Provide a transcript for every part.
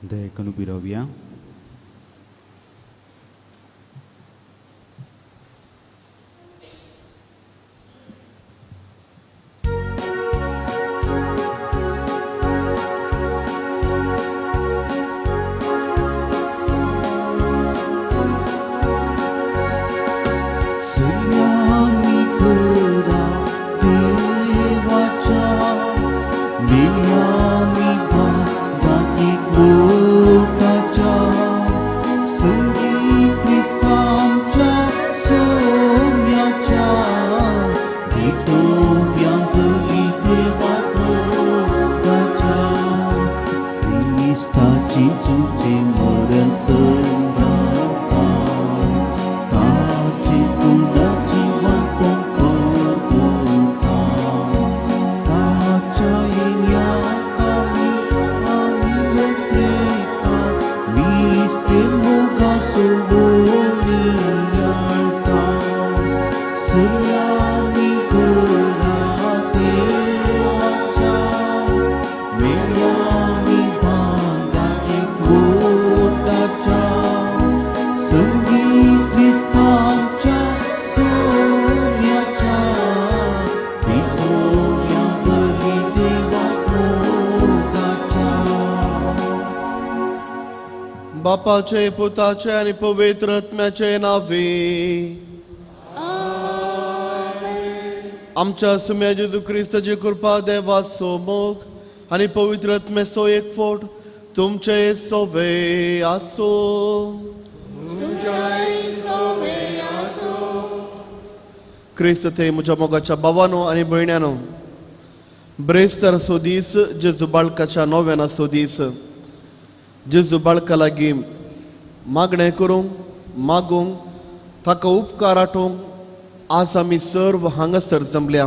Dejekanu Birovia. बापाचे, पुताचे आणि पवित्र आत्म्याचे नावे. आमच्या सुम्या जेजू ख्रिस्ताची कृपा, देवाचो मोग आणि पवित्र आत्म्याचो एक फोट तुमचे सोवे आसो. क्रिस्त ते म्हज्या मोगाच्या भावानो आणि भयण्यानो, ब्रेस्तर असो दीस, जेजू बाळकाच्या नव्यान असो दीस. जेजू बाळका लागीं मागणें करूंक, मागूंक, ताका उपकार आठोवंक आज आमी सर्व हांगासर जमल्या.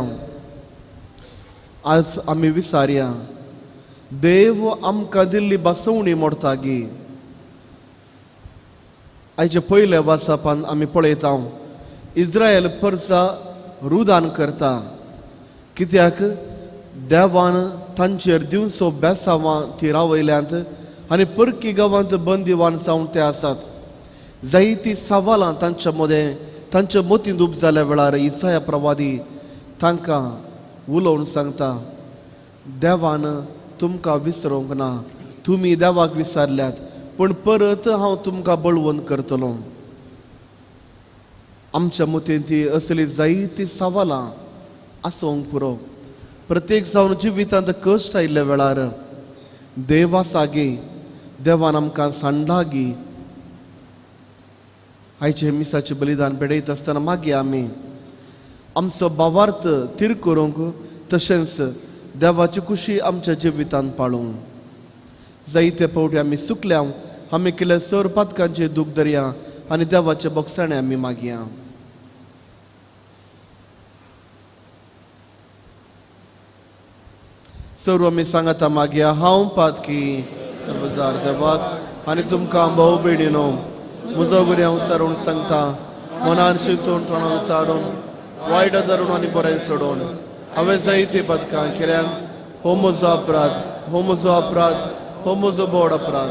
आज आमी विचारया, देव आमकां दिल्ली बसवणी मोडटागी. आयच्या पयल्या वाचापान आमी पळयता इस्रायल परसा रुदान करता, कित्याक देवान तांचेर दिवचो बेसांवां ती रावयल्यांत आनी परकी गांवांत बंदिवान जावन ते आसात. जायतीं सवालां तांच्या मदें तांच्या मतींत उब जाल्या वेळार इसाया प्रवादी तांकां उलोवन सांगता, देवान तुमकां विसरूंक ना. तुमी देवाक विचारल्यात, पूण परत हांव तुमकां बळवंत करतलो. आमच्या मतीन ती असली जायतीं सवालां आसूंक पुरो. प्रत्येक जावन जिवितांत कश्ट आयिल्ल्या वेळार देवा सागे देवान आमकां सांडागी. आयचे मिसाचे बलिदान पेडयत आसतना मागीर आमी आमचो भावार्थ तीर करूंक, तशेंच देवाची खुशी आमच्या जिवितांत पाळूंक. जायते फावटी आमी चुकल्या, आमी केल्या सर पातकांचे दूख धरया आनी देवाचे बोगसाणे आमी मागया. सर्व आमी सांगता मागया, हांव पातकी समजदार देवाक आनी तुमकां भोव बेडीनो म्हजो गुरी हांव सारून सांगता, मनान चिंतून तोंडान सारून वायट धरून आनी बरें सोडून हांवें जायतीं पदकां केल्यान हो म्हजो अपराध, हो म्हजो अपराध, हो म्हजो बोड अपराध.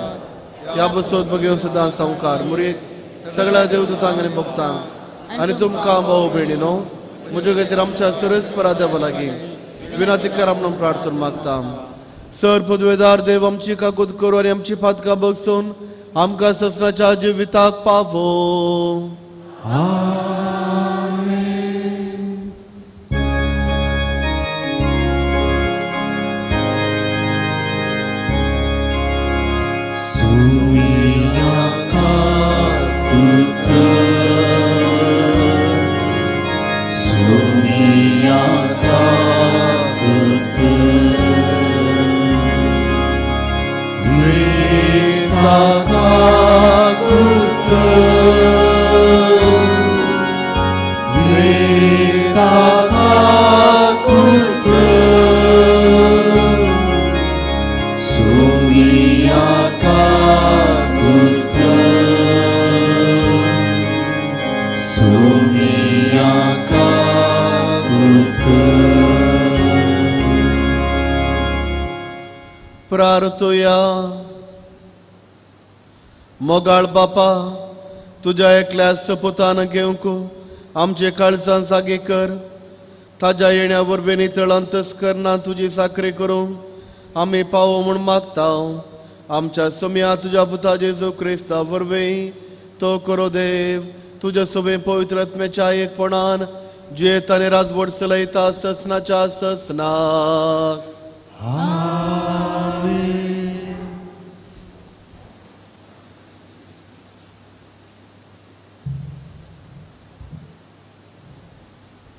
ह्या बसोत बघेव सदां संवकार मुरीक सगळ्या देवदूतांक आनी भक्तांक आनी तुमकां भोव बेडीनो म्हजे खातीर आमच्या सरस्परा देवा लागीं विनंती करा म्हणून प्रार्थना मागता. सर पदवेदार देव, आमची काकूत करू आनी आमची पातकां बगसून आमकां ससनाच्या जिविताक पावो. प्रार्थया. मोगाळ बापा, तुझ्या एकल्या सपुतान घेवंक आमचे काळजां जागे कर. ताज्या येण्या वरवीं नितळ अंतस्करणां तुजी साखरी करूंक आमी पावो म्हूण मागता. आमच्या समिया तुज्या पुता जेजू क्रिस्ता वरवीं तो करो देव तुझे सोबे पवित्र आत्म्याच्या एकपणान जियेत आनी राजवट चलयता ससनाच्या ससनाक.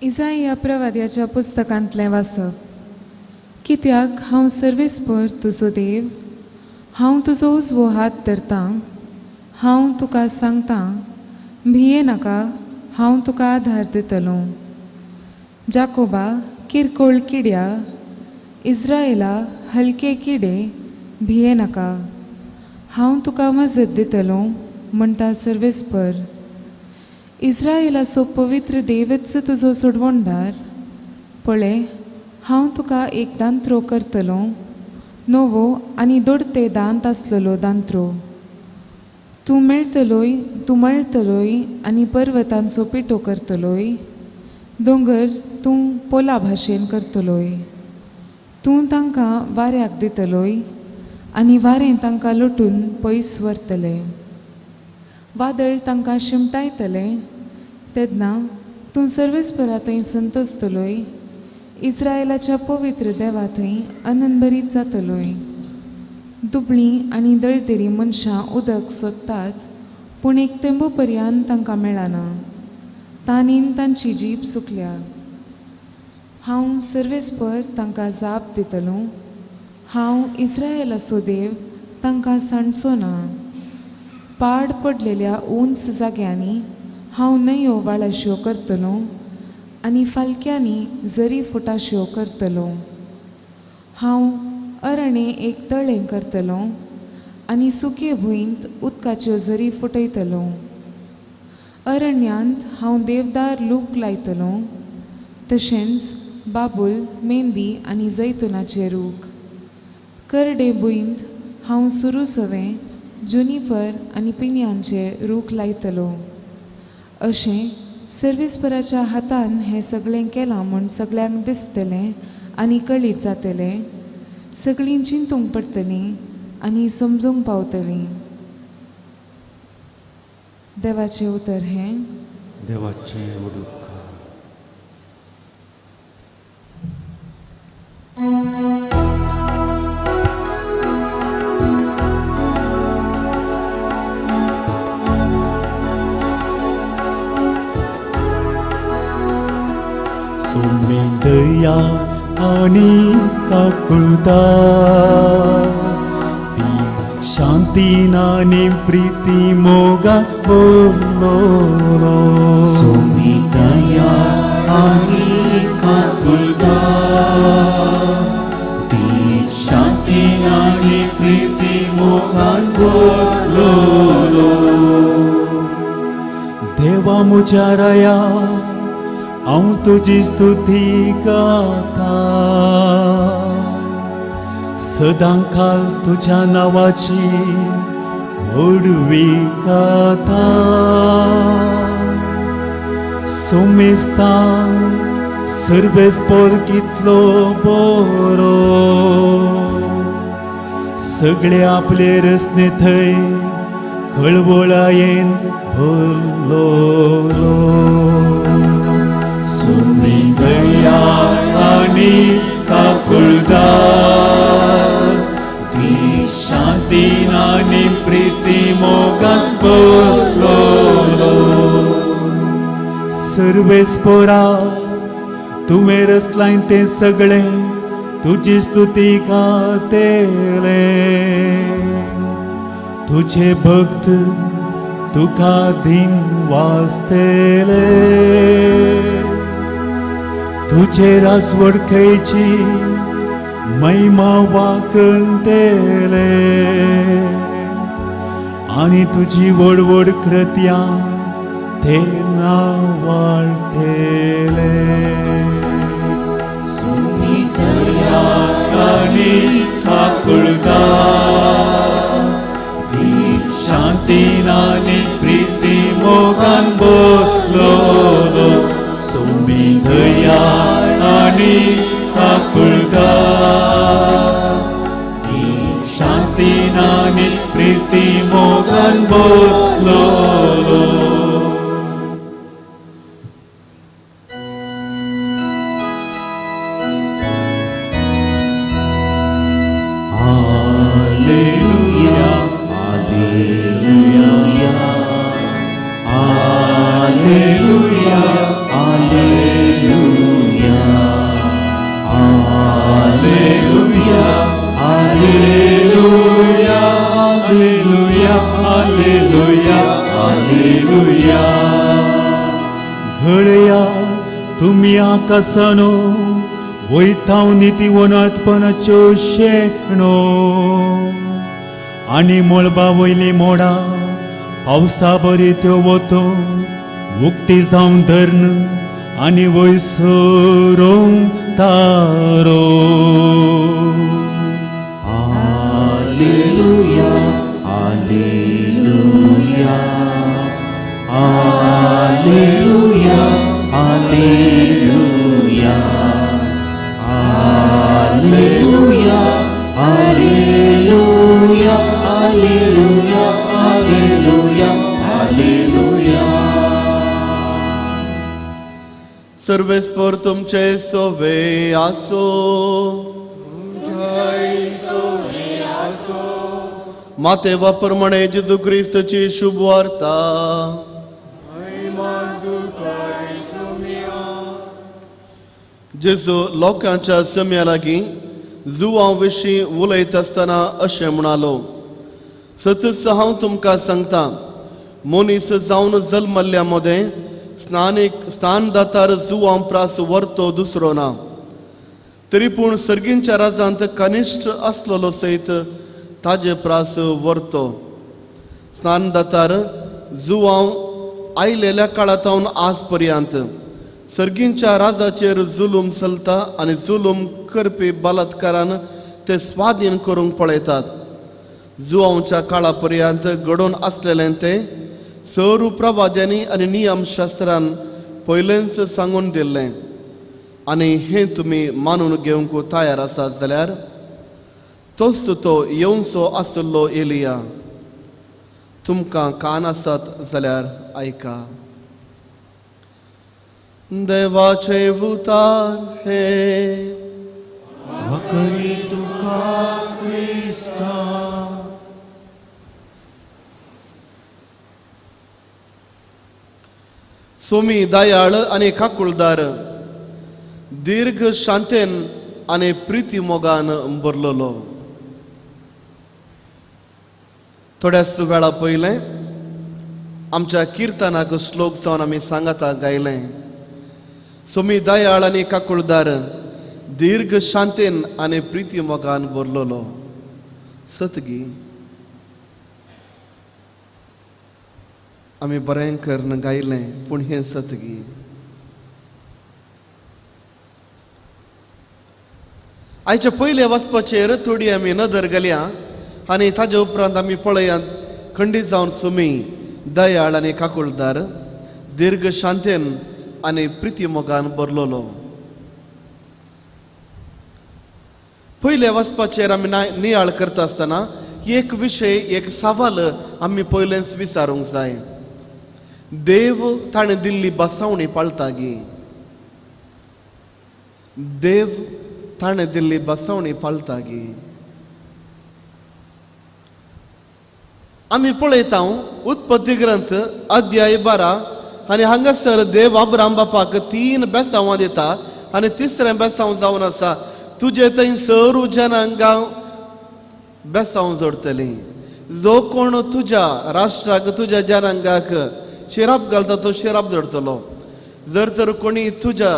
इसाया प्रवाद्याच्या पुस्तकांतलें वाचप. कित्याक हांव सर्वेस्पर तुजो देव, हांव तुजो उजवो हात धरतां. हांव तुका सांगतां, भिये नाका, हांव तुका आधार दितलो. जाकोबा किरकोळ किड्या, इस्रायेला हलके किडे, भिये नाका, हांव तुका मजत दितलो म्हणटा सर्वेस्पर. इस्रायेलाचो पवित्र देवच तुजो सोडवणदार. पळय, हांव तुका एक दांत्रो करतलो, नवो आनी दोडते दांत आसलेलो दांत्रो. तूं मळटलोय आनी पर्वतांचो पिठो करतलोय. दोंगर तूं पोला भाशेन करतलोय. तूं तांकां वाऱ्याक दितलोय आनी वारें तांकां लुटून पयस व्हरतलें. वादळ तांकां शिमटायतलें. तेन्ना तूं सर्वेस्परा थंय संतोसतलोय. इस्रायेलाच्या पवित्र देवा थंय आनंदभरीत जातलोय. दुबळीं आनी दळदिरी मनशां उदक सोदतात, पूण एक तेंबो पर्यंत तांकां मेळना. तांणीन तांची जीब सुकल्या. हांव सर्वेस्पर तांकां जाप दितलो. हांव इस्रायेलाचो देव तांकां सांडचो ना. पाड पडलेल्या उंच जाग्यांनी हांव न्हंयो वाळाश्यो करतलो आनी फालक्यांनी झरी फुटाश्यो करतलो. हांव अरणे एक तळें करतलो आनी सुके भुंयंत उदकाच्यो झरी फुटयतलो. अरण्यांत हांव देवदार लूक लायतलो, तशेंच बाबूल, मेंदी आनी जैतुनाचे रूख. करडे भुंयंत हांव सुरूसवें, जुनिपर आनी पिन्यांचे रूख लायतलो. अशें सर्वेस्पराच्या हातान हें सगळें केलां म्हूण सगळ्यांक दिसतलें आनी कळीत जातलें. सगळीं चिंतूंक पडटलीं आनी समजूंक पावतलीं. देवाचें उतर हें. देवाचें उदक. दया आनी काकुळटा ती शांतीन आनी प्रीती मोगा बोलो. सोमी दया आनी काकुळटा ती शांतीन आनी प्रीती मोगान बोलो. देवा म्हज्या राया हांव तुजी स्तुती गाता. सदांकाल तुज्या नांवाची व्हडवी गाता. सोमेस्तान सर्वेस्पर कितलो बरो. सगळे आपले रस्ते थंय खळवळायेन भरलो. सोमी दया आनी काकुळटा ती शांतीन आनी प्रीती मोगान बोलो. सर्वेस्परा तुवें रचलां तें सगळें तुजी स्तुती गातेले. तुझे भक्त तुका दिन वाजतेले. तुझे रासवड खंयची महिमा वाकणतेले आनी तुजी व्हड व्हड कृत्यां ते वाडटेले. सोमी दया आनी काकुळटा ती शांतीन आनी प्रीती मोगान बोललो सोमी दयाळ आनी आकुलदार शांतीन आनी प्रीती मोगान बोललो घळया तुम्ही आकाशानो वयताव निती वनातपणाच्यो शेणो आनी मळबा वयली मोडा पावसा बरी त्यो वतो उक्ती जावन धरण आनी वयसरों तारो Alleluia, Alleluia, Alleluia, Alleluia, Alleluia, Alleluia, Alleluia, Alleluia, Alleluia. सर्वेस्पर तुमचे सोवे आसो मातेवा प्रमाणे जेजू क्रिस्तची शुभ वार्ता जेजू लोकांच्या सम्या लागीं जुवां विशीं उलयत आसतना अशें म्हणालो सतत हांव तुमकां सांगता मनीस जावन जल्मल्ल्या मदें स्नानदातार जुवां प्रास व्हरतो दुसरो ना तरी पूण सर्गींच्या राजांत कनिश्ठ आसलेलो सयत ताजे प्रास व्हरतो स्नानदातार जुवां आयलेल्या काळांतावन आज पर्यंत सर्गींच्या राजाचेर जुलूम चलता आनी जुलूम करपी बलात्कारान ते स्वाधीन करूंक पळयतात जुवांच्या काळा पर्यंत घडोवन आसलेलें तें सरू प्रवाद्यांनी आनी नियमशास्त्रान पयलेंच सांगून दिल्लें आनी हें तुमी मानून घेवंक तयार आसात जाल्यार तोच तो येवचो आसलो एलिया तुमकां कान आसात जाल्यार आयका देवाचे उतार हे सोमी दयाळ आनी काकुळदार दीर्घ शांतेन आनी प्रिती मोगान भरलेलो थोड्याच वेळा पयलें आमच्या किर्तनाक श्लोक जावन आमी सांगाता गायलें सोमी दयाळ आनी काकुळदार दीर्घ शांतेन आनी प्रिती मोगान भरलेलो सतगी आमी बरें करून गायलें पूण हें सतगी आयच्या पयले वचपाचेर थोडी आमी नदर घालया आनी ताजे उपरांत आमी पळयात खंडीत जावन सोमी दयाळ आनी काकुळदार दीर्घ शांतेन आनी प्रिती मोगान भरलेलो पयले वचपाचेर आमी नियाळ करता आसतना एक विशय एक सवाल आमी पयलेंच विचारूंक जाय देव ताणें दिल्ली बसावणी पाळता गी देव ताणें दिल्ली बसावणी पाळता गी आमी पळयता उत्पत्ती ग्रंथ अध्याय 12 आनी हांगासर देव अब्राम बापाक 3 बेसांवां दिता आनी तिसरें बेसांव जावन आसा तुजे थंय सरू जनांक बेसांव जोडटलीं जो कोण तुज्या राष्ट्राक तुज्या जनांगाक शिराप घालता तो शिराप जोडटलो जर तर कोणी तुज्या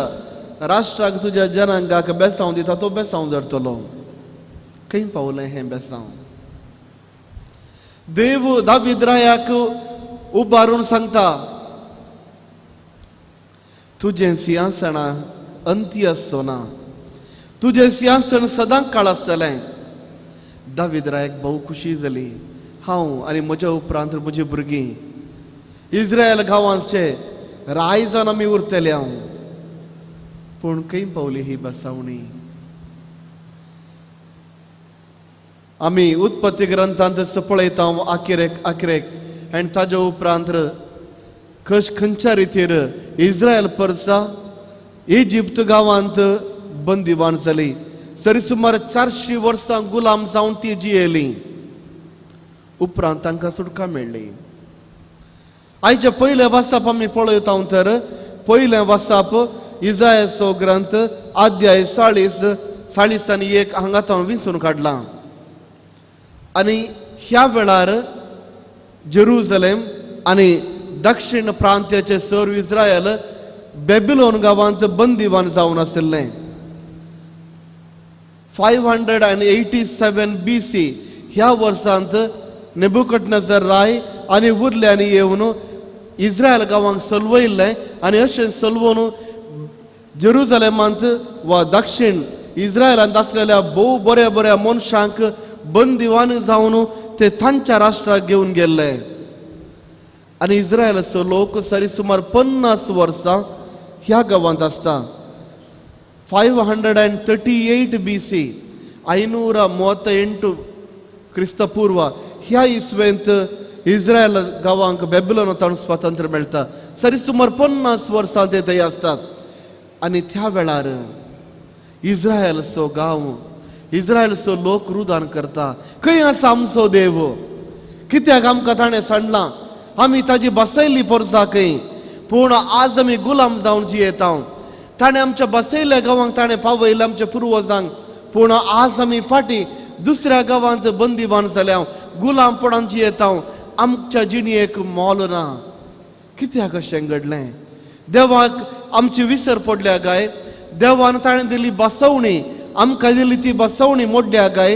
राष्ट्राक तुज्या जनांगाक बेसांव दिता तो बेसांव जोडटलो खंय पावलें हें बेसांव देव दावीद रायाक उबारून सांगता तुजें सिंहासन अंती आसचो ना तुजें सिंहासन सदांच काळ आसतलें दावीद रायाक भोव खुशी जाली हांव आनी म्हज्या उपरांत म्हजी भुरगीं इस्रायल गांवांचे राय जावन आमी उरतले हांव. पूण खंय पावली ही बसावणी. आमी उत्पत्ती ग्रंथांत पळयता आखिरेक आनी ताज्या उपरांत खंयच्या रितीर इस्रायल परसा इजिप्त गांवांत बंदिवान जाली. सरीसुमार 400 वर्सां गुलाम जावन ती जियेली. उपरांत तांकां सुटका मेळ्ळी. आयचे पयले वासाप आमी पळयता तर पयलें वासाप इसायाचो ग्रंथ अध्याय 40 आनी 1 हांगा हांव विंचून काडलां. आनी ह्या वेळार जेरुसलेम आनी दक्षिण प्रांत्याचे सर्व इस्रायल बेबिलोन गांवांत बंदिवान जावन आशिल्ले. 587 BC ह्या वर्सांत नेबुकदनेझर राय आनी उरल्यांनी येवन इस्रायल गांवांक सलवयल्ले आनी अशें सलवून जेरुसलेमांत वा दक्षिण इस्रायलांत आसलेल्या भोव बऱ्या बऱ्या मनशांक बंदिवान जावन ते तांच्या राष्ट्राक घेवन गेल्ले. आनी इस्रायलाचो लोक सरीसुमार 50 वर्सां ह्या गांवांत आसता. 538 BC 538 क्रिस्तपूर्व ह्या इसवेंत इस्रायल गांवांक बेबिलोनांतल्यान स्वातंत्र्य मेळटा. सरीसुमार 50 वर्सां ते थंय आसतात. आनी त्या वेळार इस्रायलचो गांव इस्रायलचो लोक रुदान करता, खंय आसा आमचो देव? कित्याक आमकां ताणें सांडलां? आमी ताजी बसयल्ली परसा खंय? पूण आज आमी गुलाम जावन जियेता. ताणें आमच्या बसयल्ल्या गांवांक ताणें पावयलें आमच्या पुर्वजांक. पूण आज आमी फाटीं दुसऱ्या गांवांत बंदिवान जाल्या, गुलामपणान जियेता. आमच्या जिणेक मोल ना. कित्याक अशें घडलें? देवाक आमची विसर पडल्या काय? देवान ताणें दिली बसवणी आमकां दिली ती बसवणी मोडल्या काय?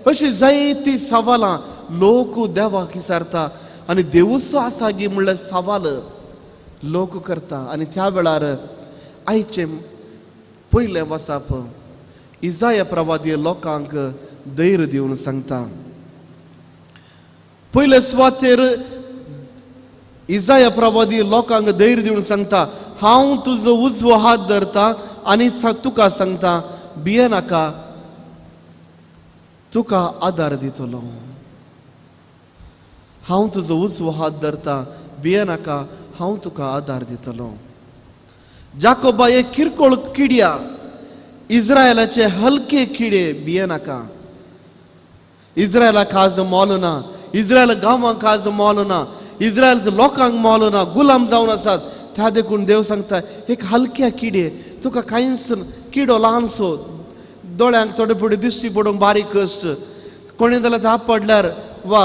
अशी जायतीं सवालां लोक देवाक विचारता. आनी देवूच आसा गी म्हणल्यार सवाल लोक करता. आनी त्या वेळार आयचे पयलें वसाप इसाया प्रवादी लोकांक धैर्य दिवन सांगता. पयले सुवातेर इसाया प्रवादी लोकांक धैर्य दिवन सांगता, हांव तुजो उजवो हात धरता आनी तुका सांगता, भियेनाका, तुका आदार दितलो. हांव तुजो उजवो हात धरता, भियेनाका, हांव तुका आदार दितलो. जाकोबा एक किरकोळ किड्या, इस्रायलाचे हलके किडे, भियेनाका. इस्रायलाक आज मोल ना, इस्रायल गांवांक आज मोल ना, इस्रायल लोकांक मोल ना, गुलाम जावन आसात. त्या देखून देव सांगता, एक हलक्या किडे, तुका कांयच किडो ल्हानसो, दोळ्यांक थोडे फुडें दिश्टी पडूंक बारीक कश्ट, कोणी जाल्यार धा पडल्यार वा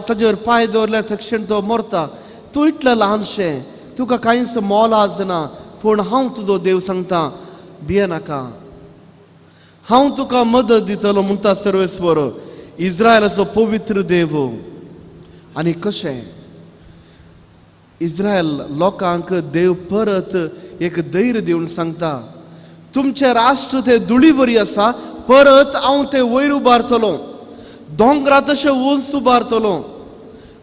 ताजेर पांय दवरल्यार तक्षण तो मरता. तूं इतलें ल्हानशें, तुका कांयच मोल आज ना. पूण हांव तुजो देव सांगता, भियेनाका, हांव तुका मदत दितलो म्हणटा सर्वेस्वर इस्रायलाचो पवित्र देव. आनी कशें इस्रायल लोकांक देव परत एक धैर्य दिवन सांगता, तुमचे राष्ट्र ते धुळीवरी आसा, परत हांव ते वयर उबारतलो, दोंगरा तशें उंच उबारतलो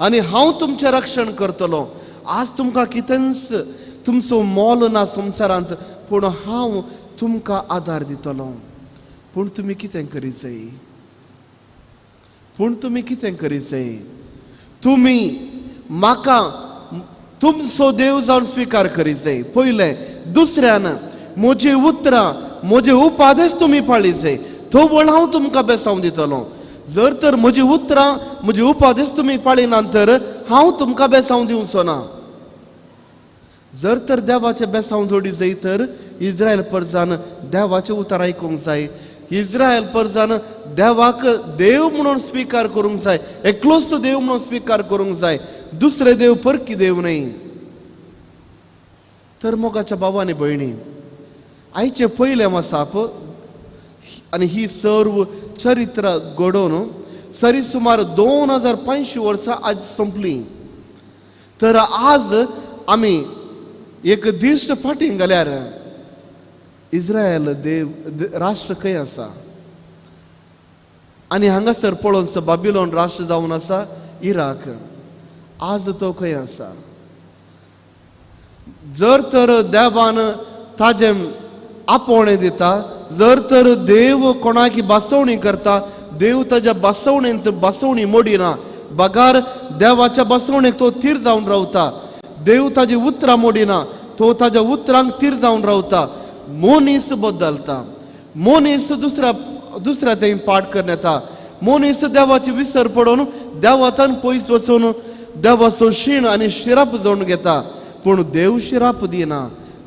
आनी हांव तुमचें रक्षण करतलो. आज तुमकां कितेंच तुमचो मोल ना संवसारांत, पूण हांव तुमकां आदार दितलो. पूण तुमी कितें करीत जाय? पूण तुमी कितें करीत जाय? तुमी म्हाका तुमचो देव जावन स्विकार करीत जाय. पयलें. दुसऱ्यान म्हजी उतरां, म्हजे उपादेश तुमी पाळीत जाय, तो वळ हांव तुमकां बेसांव दितलो. जर तर म्हजी उतरां, म्हजे उपादेश तुमी पाळिना तर हांव तुमकां बेसांव दिवचो ना. जर तर देवाचे बेसांव जोडी जाय तर इस्रायल परजान देवाचे उतर आयकूंक जाय. इस्रायल परजान देवाक देव म्हणून स्विकार करूंक जाय, एकलोच देव म्हणून स्विकार करूंक जाय, दुसरे देव परकी देव न्हय. तर मोगाच्या भावांनी भयणी, आयचे पयले वसाप आनी ही सर्व चरित्र घडोवन सरीसुमार 2500 वर्सां आज संपली. तर आज आमी एक दिश्ट फाटीं गेल्यार इस्रायल देव राष्ट्र खंय आसा? आनी हांगासर पळोवन बाबिलोन राष्ट्र जावन आसा, इराक आज तो खंय आसा. जर तर देवान ताजे आपोवणें दिता, जर तर देव कोणाकी बसवणी करता, देव ताच्या बसवणेंत बसवणी मोडिना. बगार देवाच्या बसवणेक तो थीर जावन रावता. देव ताजी उतरां मोडिना, तो ताज्या उतरांक थीर जावन रावता. मोनीस बदलता, मोनीस दुसऱ्या थंय पाठ करन येता. मोनीस देवाची विसर पडून देवातान पयस वचून देवाचो शीण आनी शिराप जावन घेता. पूण देव शिराप दिना,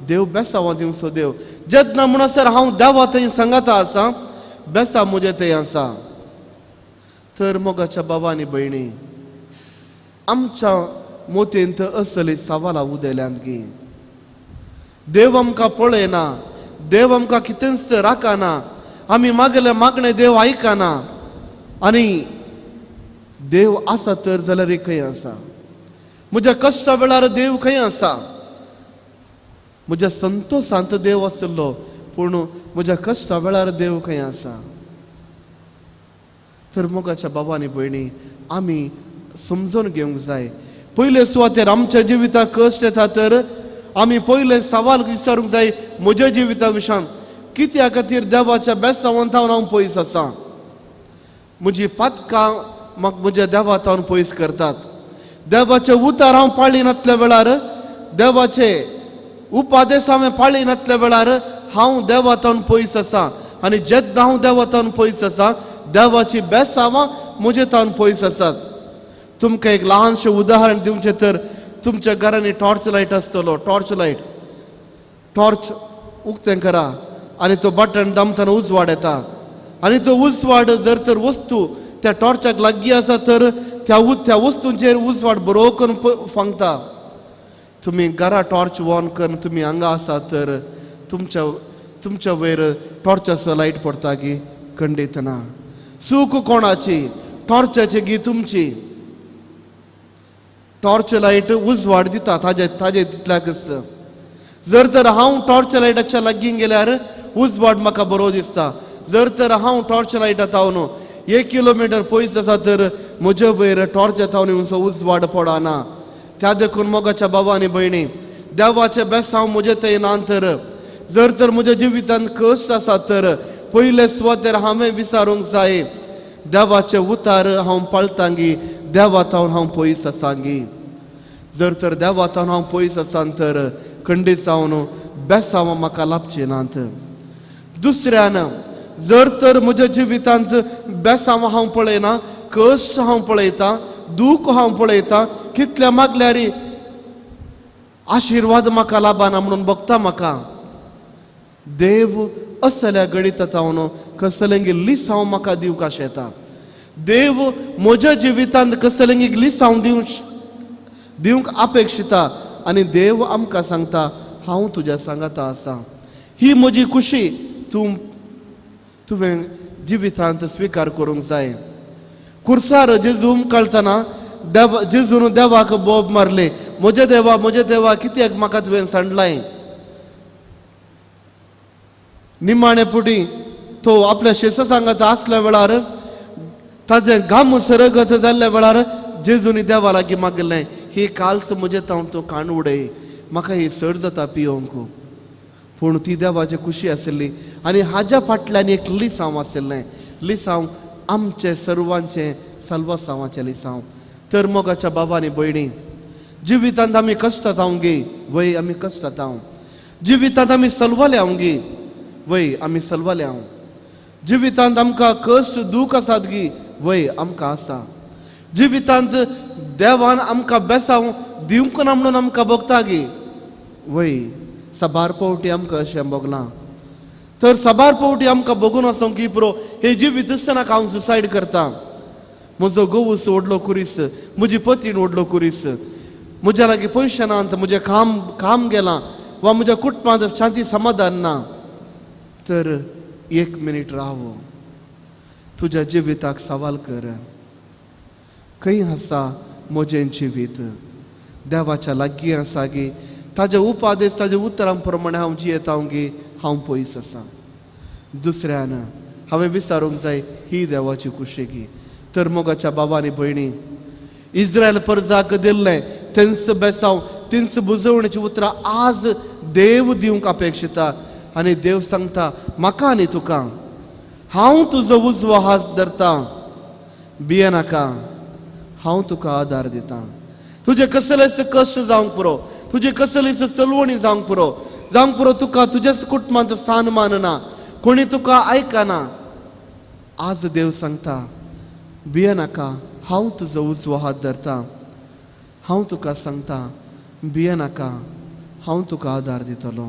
देव बेसांवां दिवचो देव. जेन्ना म्हणसर हांव देवा थंय सांगाता आसा, बेसा म्हजे थंय आसा. तर मोगाच्या बाबांनी भयणी, आमच्या मोतेंत असली सवालां उदेल्यांत गी. देव आमकां पळयना, देव आमकां कितेंच राखना, आमी मागले मागणे देव आयकना. आनी देव आसा तर जाल्यार खंय आसा? म्हज्या कश्टा वेळार देव खंय आसा? म्हज्या संतोशांत देव आसलो, पूण म्हज्या कश्टा वेळार देव खंय आसा? तर मोगाच्या बाबांनी भयणी, आमी समजून घेवंक जाय. पयले सुवातेर आमच्या जिविताक कश्ट येता तर आमी पयले सवाल विचारूंक जाय म्हज्या जिविता विशयान, कित्या खातीर देवाच्या बेसांवांतावन हांव पयस आसा? म्हजी पातकां म्हाका म्हज्या देवातावन पयस करतात. देवाचे उतार हांव पाळी नासल्या वेळार, देवाचे उपादेश हांवें पाळी नासल्या वेळार हांव देवातावन पयस आसा. आनी जेन्ना हांव देवातावन पयस आसा, देवाची बेसांवां म्हजे तावन पयस आसात. तुमकां एक ल्हानशें उदाहरण दिवचें तर, तुमच्या घरांनी टॉर्च लायट आसतलो. टॉर्च उक्तें करा आनी तो बटन दामतना उजवाड येता. आनी तो उजवाड जर तर वस्तू त्या टॉर्चाक लागीं आसा तर त्या वस्तूंचेर उजवाड बरो करून फांगता. तुमी घरा टॉर्च ऑन करून तुमी हांगा आसा तर तुमच्या वयर टॉर्चाचो लायट पडटा गी? खंडीत ना. चूक कोणाची? टॉर्चाची गी तुमची. टॉर्च लायट उजवाड दिता ताजे तितल्याकच. जर तर हांव टॉर्च लायटाच्या लागीं गेल्यार उजवाड म्हाका बरो दिसता. जर तर हांव टॉर्च लायटा तावन 1 किलोमीटर पयस आसा तर म्हजे वयर टॉर्च तावन उजवाड पडना. त्या देखून मोगाच्या बाबांनी भयणी, देवाचे बेसांव म्हजे थंय ना तर, जर तर म्हज्या जिवितांत कश्ट आसा तर पयले सुवातेर हांवें विचारूंक जाय, देवाचे उतार हांव पाळटांगी, देवातावन हांव पयस आसांगी. जर तर देवातावन हांव पयस आसा तर खंडीत जावन बेसांवां म्हाका लाभचीं नात. दुसऱ्यान, जर तर म्हज्या जिवितांत बेसांवां हांव पळयना, कश्ट हांव पळयतां, दूख हांव पळयतां, कितल्या मागल्यार आशिर्वाद म्हाका लाभना म्हणून बगता म्हाका, देव असल्या घडीत तावन कसलेंगी लिसांव म्हाका दिवंक आशेता. देव म्हज्या जिवितांत कसलेंगी लिसांव दिवंक अपेक्षिता. आनी देव आमकां सांगता, हांव तुज्या सांगाता आसा. ही म्हजी खुशी तुवें जिवितांत स्विकार करूंक जाय. कुर्सार जेजू कळतना जेजून देवाक बोब मारले, म्हजे देवा कित्याक म्हाका तुवें सांडलाय? निमाणे पुटी तो आपल्या शेसा सांगाता आसल्या वेळार, ताजें घाम सरगत जाल्ल्या वेळार जेजूनी देवा लागीं मागलें, ही काल्स म्हजे तावन तो काण उडय, म्हाका ही सड जाता पियोंक. पूण ती देवाची खुशी आशिल्ली. आनी हाज्या फाटल्यान एक लिसांव आशिल्लें. लिसांव आमचे सर्वांचें सल्वासांवाचें लिसांव. तर मोगाच्या बाबांनी भयणी, जिवितांत आमी कश्टांत हांव गे, वय आमी कश्टांत हांव. जिवितांत आमी सलवाले हांव गे, वय आमी सलवाले हांव. जिवितांत आमकां कश्ट दूख आसात गी, वय आमकां आसा. जिवितांत देवान आमकां बेसांव दिवंक ना म्हणून आमकां बगता गे, वय साबार पावटी आमकां अशें बगलां. तर साबार पावटी आमकां बगून वचोंक की पुरो, हे जिवीत आसतना हांव सुसायड करता, म्हजो घोवूस ओडलो कुरीस, म्हजी पत्नीन ओडलो कुरीस, म्हज्या लागीं पयशे नात, म्हजें काम गेलां, वा म्हज्या कुटुंबांत शांती समाधान ना. तर 1 मिनीट राव, तुज्या जिविताक सवाल कर, खंय आसा म्हजें जिवीत? देवाच्या लागीं आसा गे? ताजे उपादेश ताजे उतरां प्रमाणे हांव जियेता गे, हांव पयस आसा? दुसऱ्यान हांवें विचारूंक जाय, ही देवाची खुशी गी. तर मोगाच्या बाबांनी भयणी, इस्रायल परजाक दिल्लें तेंच बेसांव तिंच बुजवणेची उतरां आज देव दिवंक अपेक्षिता आनी देव सांगता म्हाका आनी तुका हांव तुजो उजवो हात धरता भियेनाका हांव तुका आदार दिता तुजे कसलेच कश्ट जावंक पुरो तुजे कसलीच चलवणी जावंक पुरो तुका तुजेच कुटुंबांत स्थान मानना कोणी तुका आयकना आज देव सांगता भियेनाका हांव तुजो उजवो हात धरता हांव तुका सांगता भियेनाका हांव तुका आदार दितलो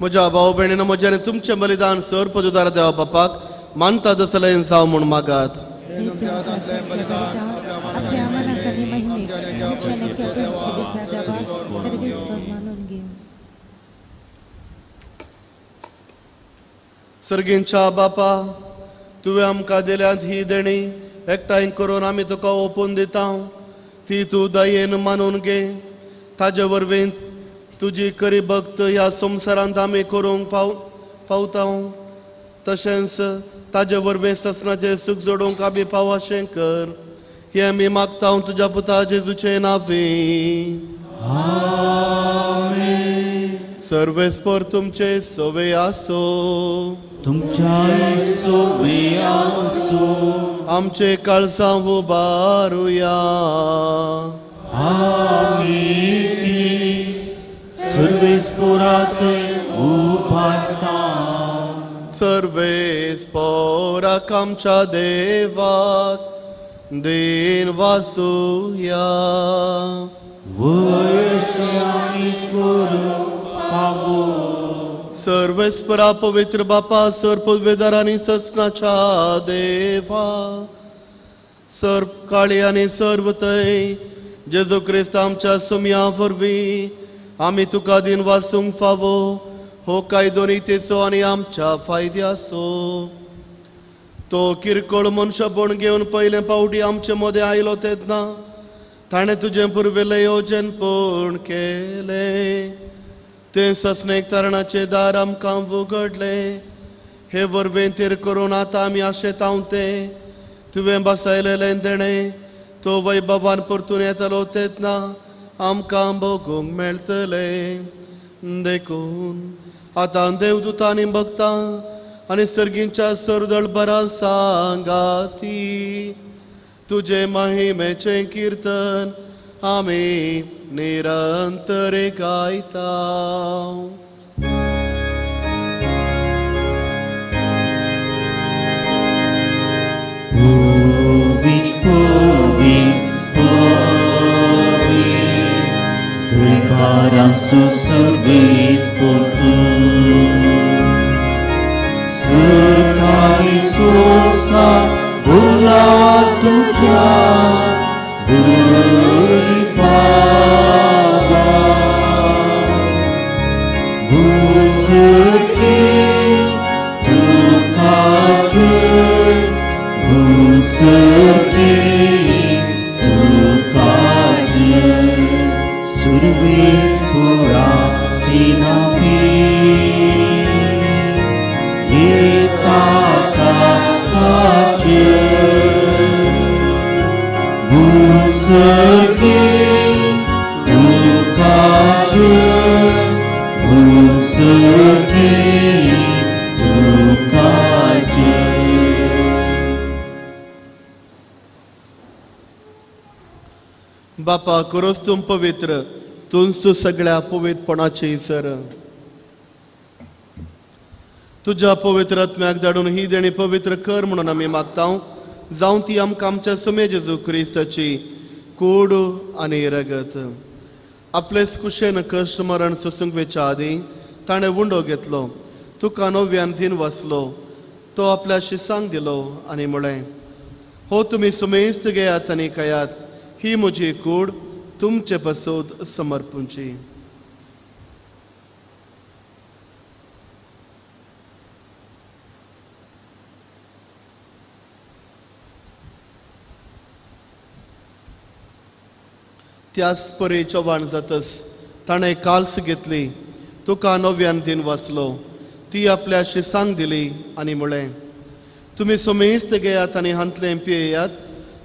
म्हज्या भाव भयणीनो म्हज्यान तुमचें बलिदान सर पजूदार देवा बापाक मानता दसलें जावं म्हूण मागात सर्गींच्या बापा तुवें आमकां दिल्यांत ही देणी एकठांय करून आमी तुका ओपून दिता ती तूं दयेन मानून घे ताजे वरवीं तुजी करी भक्त ह्या संवसारांत आमी करूंक पावता तशेंच ताजे वरवीं ससनाचें सूख जोडूंक आमी पावशें कर हें आमी मागता तुज्या पुता जेजूचे नांवी सर्वेस्पर तुमचे सोवे आसो तुमच्या सोवे आसो आमचे काळजां उबारुया सर्वेस्पोरात उभारता सर्वेस्पोराक आमच्या देवाक दिन वासुया सर्वेस्परा पवित्र बापा सर पदवेदार आनी ससनाच्या देवा सर्व काळी आनी सर्वतय जेजू क्रिस्त आमच्या सुमया वरवीं आमी तुका दिन वासूंक फावो हो कायदो नितेचो आनी आमच्या फायद्याचो तो किरकोळ मनशापण घेवन पयले फावटी आमचे मदें आयलो तेन्ना ताणें तुजें पुर्विल्लें येवजन पूर्ण केलें तें ससनेक तरणाचें दार आमकां उगडलें हे वरवें तेर करून आतां आमी आशेतांव तें तुवें बसयलेलें देणें तो वैभवान परतून येतलो तेन्ना आमकां भोगूंक मेळटलें देखून आतां देवदूतांनी भक्तां आनी सर्गींच्या सरदळ बरां सांगाती तुजे महिमेचें कीर्तन आमी निरंतर गायता Preparam-se serviço tu Sekali susah bulan tujuan beribadah Bersedih tukajun उसगे दुखाचे उसगे दुखाचे. बापा करोस तुम पवित्र तुंच सगळ्या पवित्रपणाचे सर. तुझ्या पवित्र आत्म्याक धाडून ही देणी पवित्र कर म्हणून आमी मागता. जावं ती आमकां आमच्या सुमे जेजू क्रिस्ताची कूड आनी रगत. आपलेच कुशेन कश्ट मरण सोसूंक वेच्या आदी ताणें उंडो घेतलो. तुका नव्यान दिन वसलो. तो आपल्या शिसांक दिलो आनी म्हळें, हो तुमी सुमेस्त घेयात आनी खयात. ही म्हजी कूड तुमचे पसोद समर्पूंची. त्याच परे चव्हाण जातस ताणें काल्स घेतली. तुका नव्यान दिन वाचलो. ती आपल्या शिसांक दिली आनी म्हळें, तुमी सुमेस्त घेयात आनी हांतलें पियेयात.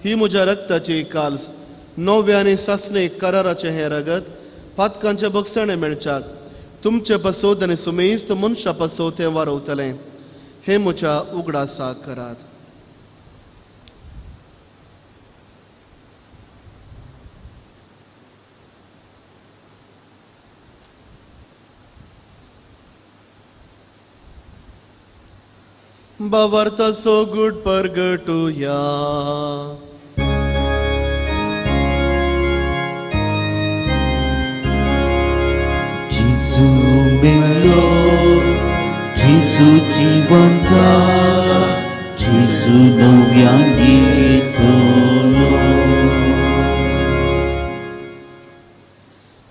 ही म्हज्या रक्ताची काल्स, नव्या आनी सासणेक कराराचें हें रगत पातकांचे बगसणे मेळच्याक तुमचे पसोद आनी सुमेस्त मनशा पसोद तें वारवतलें. हें म्हज्या उगडासाक करात. बावार्थाचो गूड परगटुया. जिजू मेलो, जिजू जीवन जाला, जिजू नव्यान येतलो.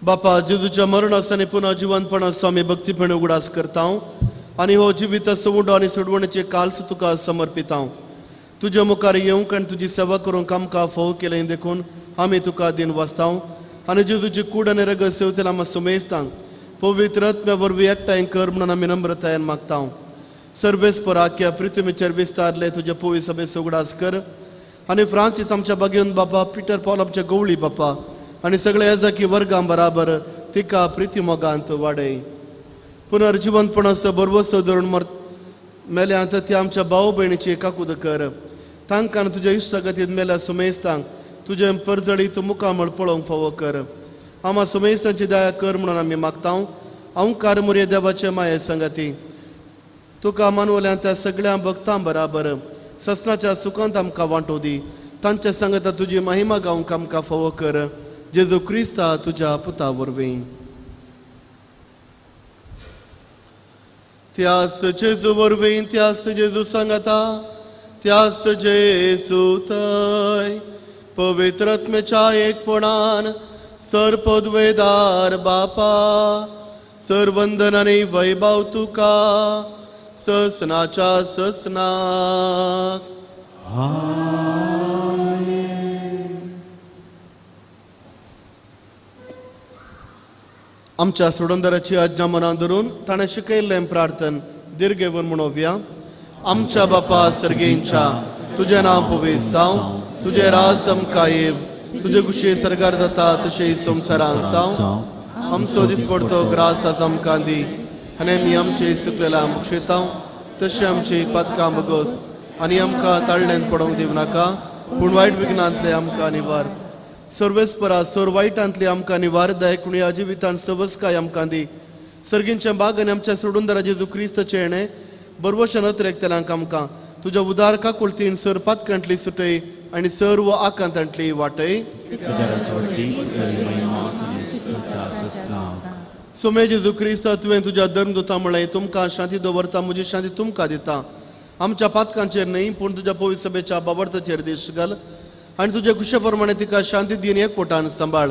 बापा जेजूच्या मरणास आनी पुन्हा जिवंतपणाचो आमी भक्तीपण उगडास करता. आनी हो जिविताचो उंडो आनी सोडवणेचे काल्स तुका समर्पिता. तुजे मुखार येवंक आनी तुजी सेवा करूंक आमकां फोव केलें देखून आमी तुका दिन वाचता. आनी जेजूची कूड आनी रगत सेवतेला आमी सुमेस्तांक पवित्र आत्म्या वरवीं एकठांय कर म्हणून आमी नम्रतायेन मागता. सर्वेस्पर आख्या पृथ्वीचेर विस्तारले तुजे पवी सभेचो उगडास कर. आनी फ्रांसीस आमच्या बागेवन बापा, पिटर पॉल आमच्या गवळी बापा आनी सगळे येजाकी वर्गां बराबर तिका प्रिती मोगांत वाडय. पुनर्जिवंतपणाचो बरवसो धरून मेल्यांत ती आमच्या भाव भयणीची एकाकूद कर. तांकां तुज्या इश्टागतींत मेल्या सुमेस्तांक तुजे परजळीत मुखामळ पळोवंक फावो कर. आम्हा सुमेस्तांची दया कर म्हणून आमी मागता. अवंकार मुरे देवाचे माये संगती तुका मानवल्यान त्या सगळ्या भक्तां बराबर ससनाच्या सुखांत आमकां वांटो दी. तांच्या संगता तुजी महिमा गावंक आमकां फावो कर. जेजू क्रिस्ता तुज्या पुता वरवीं. त्यास जेजू वरवीं, त्यास जेजू सांगता, त्यास जेजू थंय पवित्र आत्म्याच्या एकपणान सर पदवेदार बापा, सर वंदन आनी वैभव तुका ससनाच्या ससनाक. आमच्या सोडंदराची आज्ञा मनात धरून ताणें शिकयल्लें प्रार्थन दीर्घेवन म्हणोवया. आमच्या बापा सर्गेंच्या तुजें नांव पवित्र जावं, तुजें राज आमकां येव, तुजे कुशी सरकार जाता तशें संवसारांत जावं. आमचो दिसपडतो ग्रास आज आमकां दी आनी आमी आमचे सुकलेलां मुक्षेता तशें आमची पातकां बगोस आनी आमकां ताळ्ळेंत पडोवंक दिवं नाका, पूण वायट विघ्नांतले आमकां निवार. सर्वेस्परा सोर वायटांतली आमकां निवार. दयकुणिया जिवितांत सवस्काय आमकां दी. सर्गींचें बाग आनी आमच्या सोडून जेजू क्रिस्ताचें येणें बरवशें नत्रेकतेल्यांक आमकां तुज्या उदार काकुळतीन सर पातकांतली सुटय आनी सर्व आकांतांतली वाटय. सुमे जेजू क्रिस्ता तुवें तुज्या धर्मदुतां म्हळें, तुमकां शांती दवरता, म्हजी शांती तुमकां दिता. आमच्या पातकांचेर न्हय पूण तुज्या पवित्र सभेच्या बाबर्थाचेर दीस घाल आनी तुजे कुशे प्रमाणे तिका शांती दिन एकवटान सांबाळ.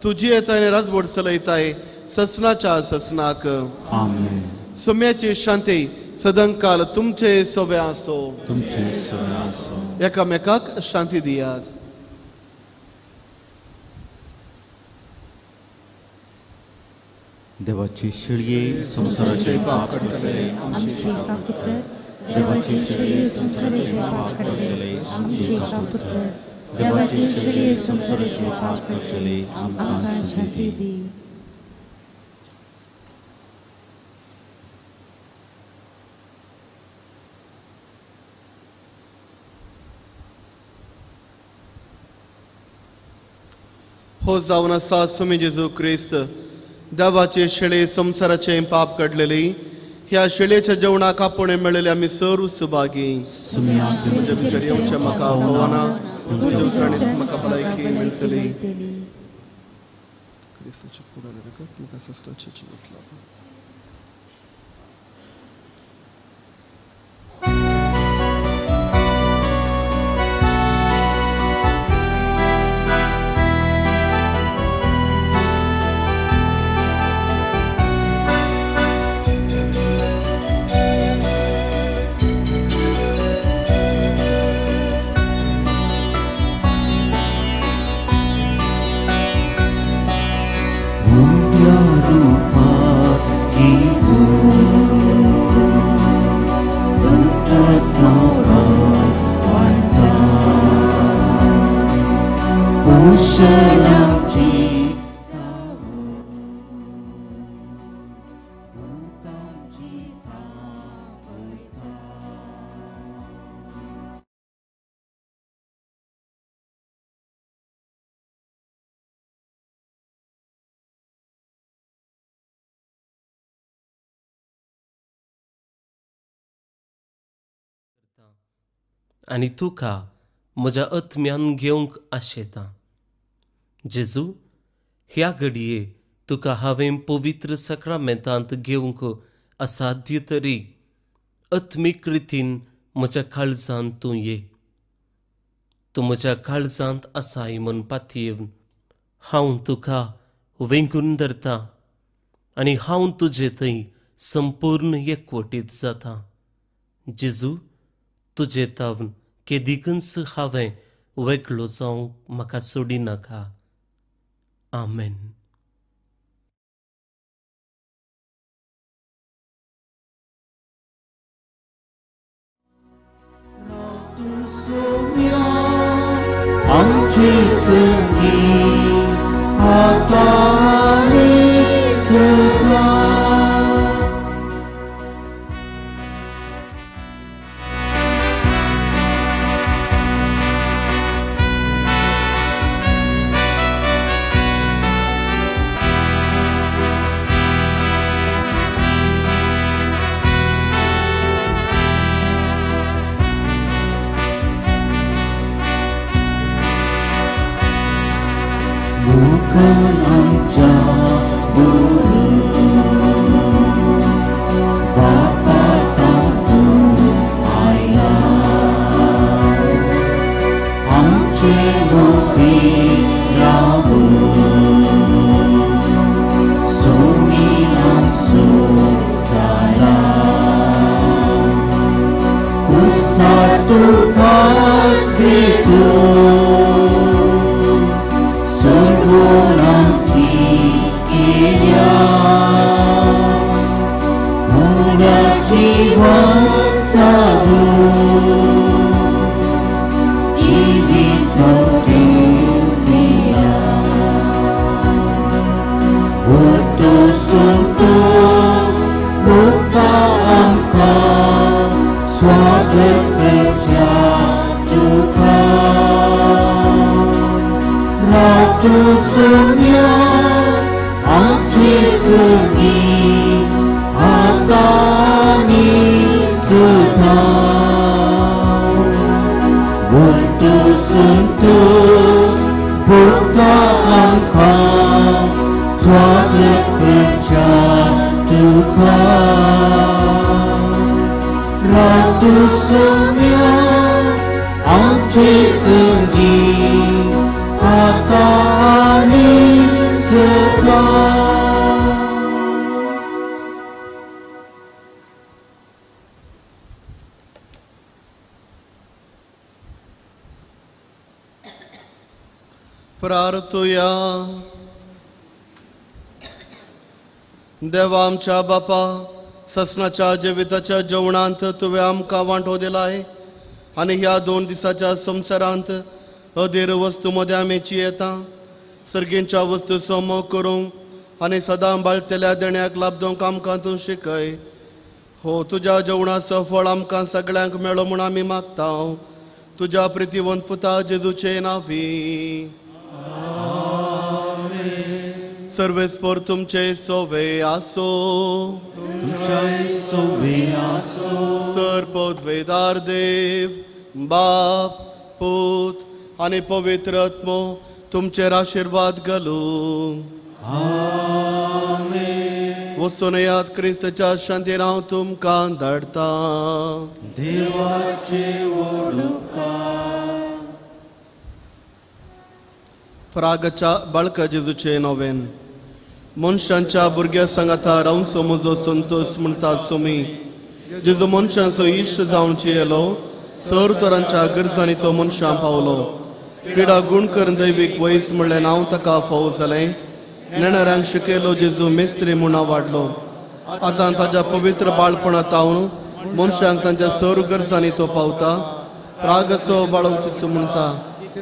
तुजी येताय आनी राजवट चलयताय ससनाच्या ससनाक. सुम्याची शांती सदंकाल तुमचे सोबे आसो. एकामेकाक शांती दियात. देवाची शिळये संसाराचे पाप काडतले, आमचे पाप कर. देवाची शिळये संसाराचे पाप काडतले, आमचे पाप कर. देवाचे शिळे संसाराचे पाप केले आमकां शांती दी. हो जावन आसा सुमी जेजू क्रिस्त, देवाचे शिळे संसाराचे पाप काडलेली ह्या शिळेच्या जेवणाक आपुणे मेळिल्ले आमी सर्व सुभागी. म्हज्या भितर येवचें म्हाका आव्हाना, तुज्या उतरांनीच म्हाका भलायकी मेळटली. क्रिस्ताच्या कुडार रगत म्हाका सश्टाचे जिवीत लाभ. आनी तुका म्हज्या आत्म्यान घेवंक आशेता. जेजू, ह्या घडये तुका हांवें पवित्र सक्रामेंतांत घेवंक असाध्य तरी आत्मीक रितीन म्हज्या काळजांत तूं ये. तूं म्हज्या काळजांत आसाय म्हूण पातयेवन हांव तुका वेंगून धरतां आनी हांव तुजे थंय संपूर्ण एकवटीत जाता. जेजू, तुजे तावन केदिकच हांवें वेगळो जावंक म्हाका सोडी नाका. आमेन. आमची संगी आता आनी सदा प्रार्थुया. देवा आमच्या बापा, ससनाच्या जिविताच्या जेवणांत तुवें आमकां वांटो दिलाय आनी ह्या 2 दिसाच्या संवसारांत अधीर वस्तू मध्ये आमेची येता सर्गेंच्या वस्तू समो करूंक आनी सदां बाळतेल्या देण्याक लाभदोंक आमकां तूं शिकय. हो तुज्या जेवणाचो फळ आमकां सगळ्यांक मेळो म्हूण आमी मागता तुज्या प्रितीवंत पुता जेजूचे नांवी. सर्वेस्पर तुमचे सोवे आसो. सर्पद्वेदार देव बाप पूत आनी पवित्र आत्मो तुमचेर आशीर्वाद घालूं. वचून याद क्रिस्ताच्या शांतीन हांव तुमकां धाडटा. प्रागच्या बाळका जेजूचे नोवेन मनशांच्या भुरग्या सांगाता रावन समजो संतोष म्हणटा सुमी जेजू मनशांचो इश्ट जावन येलो. सर तरांच्या गरजांनी तो मनशां पावलो. पिडा गुण करून दैवीक वयस म्हणलें नांव ताका फावो जालें. नेणाऱ्यांक शिकयलो जेजू मेस्त्री म्हणा वाडलो. आतां ताच्या पवित्र बाळपणांत हांव मनशांक तांच्या सर गरजांनी तो पावता. प्रागसो बाळोवचो म्हणटा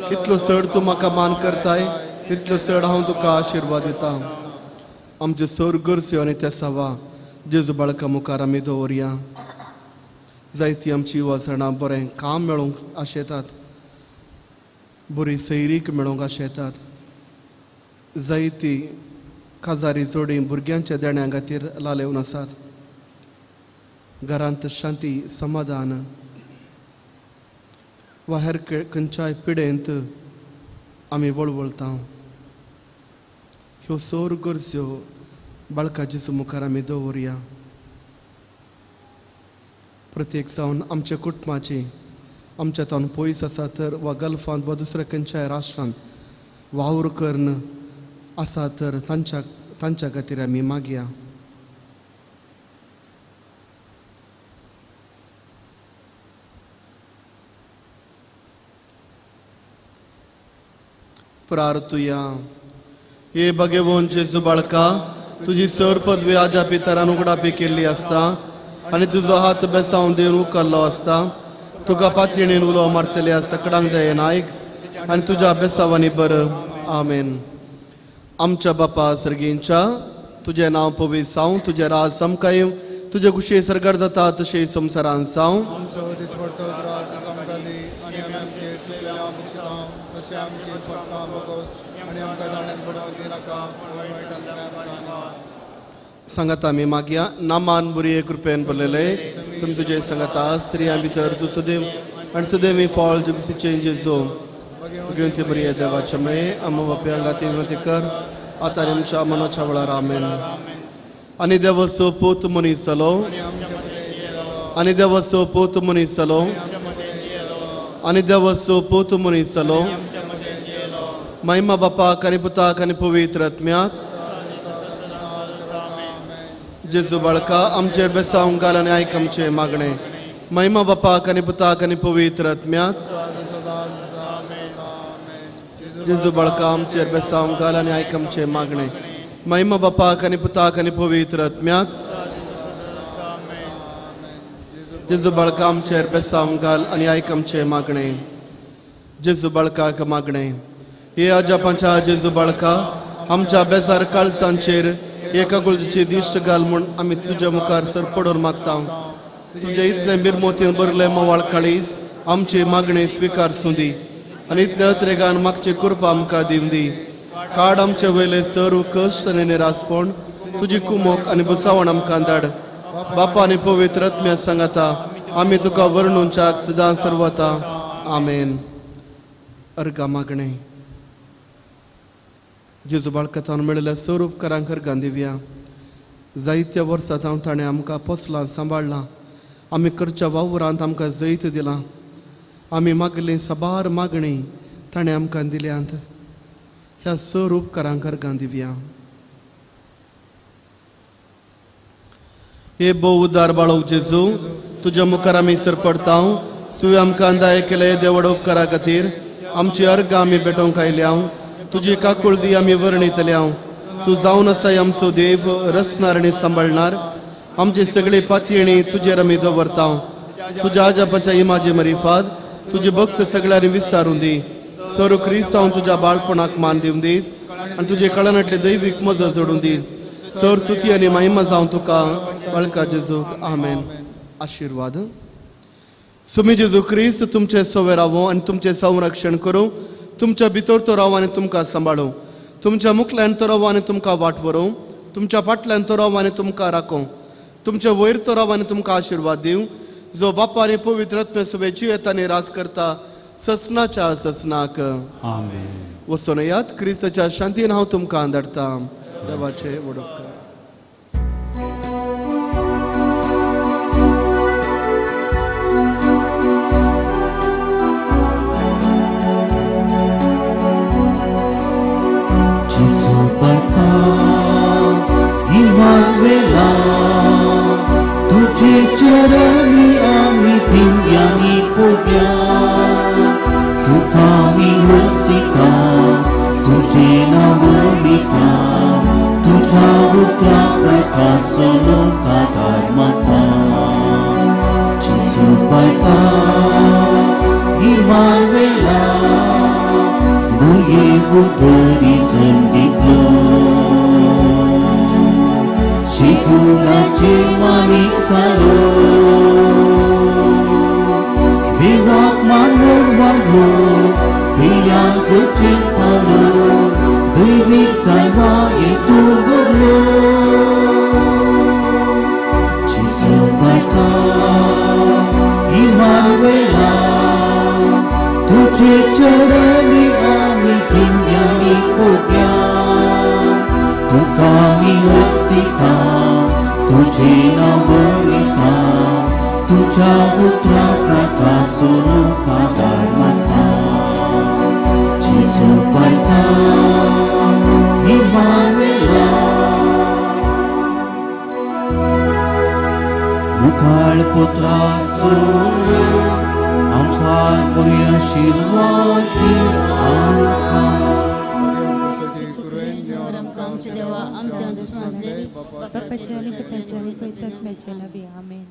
कितलो चड तूं म्हाका मान करताय तितलो चड हांव तुका आशिर्वाद दिता. आमच्यो सर गरजो आनी त्या सवा जेजू बाळका मुखार आमी दवरया. जायतीं आमची वासणां बरें काम मेळोवंक आशेतात. बरी सैरीक मेळोवंक आशेतात. जायतीं काजारी जोडी भुरग्यांच्या देण्या खातीर लालेवन आसात. घरांत शांती समाधान वा हेर खंयच्याय पिडेंत आमी वळवळटा. ह्यो सर गरजो बाळका जेजू मुखार आमी दवरया. प्रत्येक जावन आमच्या कुटुंबाची आमच्या तावन पयस आसा तर वा गल्फांत वा दुसऱ्या खंयच्याय राष्ट्रांत वावर करून आसा तर तांच्या खातीर आमी मागया. प्रार्थुया. हे भगवंत जेजू बाळका तुजी सर पदवी आज्या पितरान उगडापी केल्ली आसता आनी तुजो हात बेसावन दिवन उखल्लो आसता. तुका पातयेणीन उलो मारतल्या सकडांक दयेन आयक आनी तुज्या बेसावांनी बर. आमेन. आमच्या बापा सर्गींच्या तुजें नांव पवित्र जावं. तुजें राज समकाय तुजे कुशी सरकार जाता तशें संवसारांत जावं. सांगात आमी मागया. नामान बरी कृपेन बरलेले सम तुजे सांगाता स्त्रियां भितर तूं सदैव आनी सदैव फळ जुगसीचे जेजू घेवन ती बरी देवाचे मे आम बाप्यांगाती विनंती कर आतां आमच्या मनाच्या वेळार. आमेन. आनी देवाचो पूत मनीस जालो. आनी देवाचो पूत मनीस जालो. आनी देवाचो पूत मनीस जालो. महिमा बापाक आनी पुताक आनी पवित्र आत्म्याक. जेजू बाळका आमचेर बेसावंक घाल आनी आयक आमचे मागणे. महिमा बापाक आनी पुताक आनी पवित्र आत्म्याक. जेजू बाळका आमचेर बेसावंक घाल आनी आयक आमचे मागणे. महिमा बापाक आनी पुताक आनी पवित्र आत्म्याक. जेजू बाळका आमचेर बेसावंक घाल आनी आयक आमचे मागणे. जेजू बाळकाक मागणे. हे अजापांच्या जेजू बाळका आमच्या बेजार काळसांचेर एका गुलजीची दिश्ट घाल म्हूण आमी तुज्या मुखार सर पडोवन मागता. तुजे इतलें बिरमोतीन बरलें मोवाळ काळीज आमची मागणी स्विकार सुदी आनी इतले अत्रेगान मागची कृपा आमकां दिवन दी. काड आमचे वयले सर्व कश्ट आनी निरासपण तुजी कुमोक आनी बुसावण आमकां धाड. बापा आनी पवित्र आत्म्या सांगाता आमी तुका वर्णुंचाक सदां सर्वता. आमेन. अर्गा मागणे. जेजू बाळकातान मेळिल्ल्या सर उपकारांक अर्गां दिवया. जायत्या वर्सां हांव ताणें आमकां पोसलां सांबाळलां. आमी करच्या वावरांत आमकां जैत दिलां. आमी मागली साबार मागणी ताणें आमकां दिल्यांत. ह्या सर उपकारांक अर्गां दिवया. हे भोव उदार बाळो जेजू तुज्या मुखार आमी सरपडटा. तुवें आमकां दाय केले देवड उपकारा खातीर आमची अर्गां आमी भेटोवंक आयल्या. तुजी काकुळदी आमी वर्णितल्या. तूं जावन आसाय आमचो देव रचणार आनी सांबाळणार. आमची सगळी पातयेणी तुजेर आमी दवरता. तुज्या आजापाच्या इमाजे मरिफाद तुजे भक्त सगळ्यांनी विस्तारून दी. सर क्रिस्त हांव तुज्या बाळपणाक मान दिवन दीत आनी तुजे कळनातले दैवीक मजो जोडून दीत सर स्तुती आनी महिमा जावं तुका बाळका जेजूक आमेन. आशिर्वाद. सुमी जेजू क्रिस्त तुमचे सवे रावो आनी तुमचे संरक्षण करूं तुमच्या भितर तो रावो आनी तुमकां सांबाळूं तुमच्या मुखल्यान तो रावो आनी तुमकां वाट व्हरूं तुमच्या फाटल्यान तो रावो आनी तुमकां राखूं तुमच्या वयर तो रावो आनी तुमकां आशिर्वाद दिवं जो बापा आनी पवित्र आत्मे सोबेची येतानी रास करता ससनाच्या ससनाक. आमेन. वचून येयात क्रिस्ताच्या शांतीन हांव तुमकां धाडटा. देवाचे वडोपकार. इमानुएला तुझे चरणी आम्ही दिव्यानी पोट्या तुका मी हसिता तुझे नाव लिखा तुझा रुद्रा प्रकाश लोकाकार माता जिसू पडता इमानुएला बुये बुधरी संदिग्लो शिकुनाचे माणिक सारो विवाक मानव वाढलो प्रियांक चिंतालो दैविक सायवा येतो बरलो जिसू पडता इमानुएला तुझे चरणी आम्ही दिव्यानी पोट्या तुका मी हसिता तुझे नाव लिखा तुझ्या पुत्रा प्रकाश लोकाकार माता जिसू पडता इमानुएला मुखार पुत्रा सोलो आमकां बरी आशिर्वाद आमच्या देवा आमच्या दुश्मनांचे बापाच्या आणि पित्याच्या आणि पवित्र आत्म्याच्या नावे आमेन.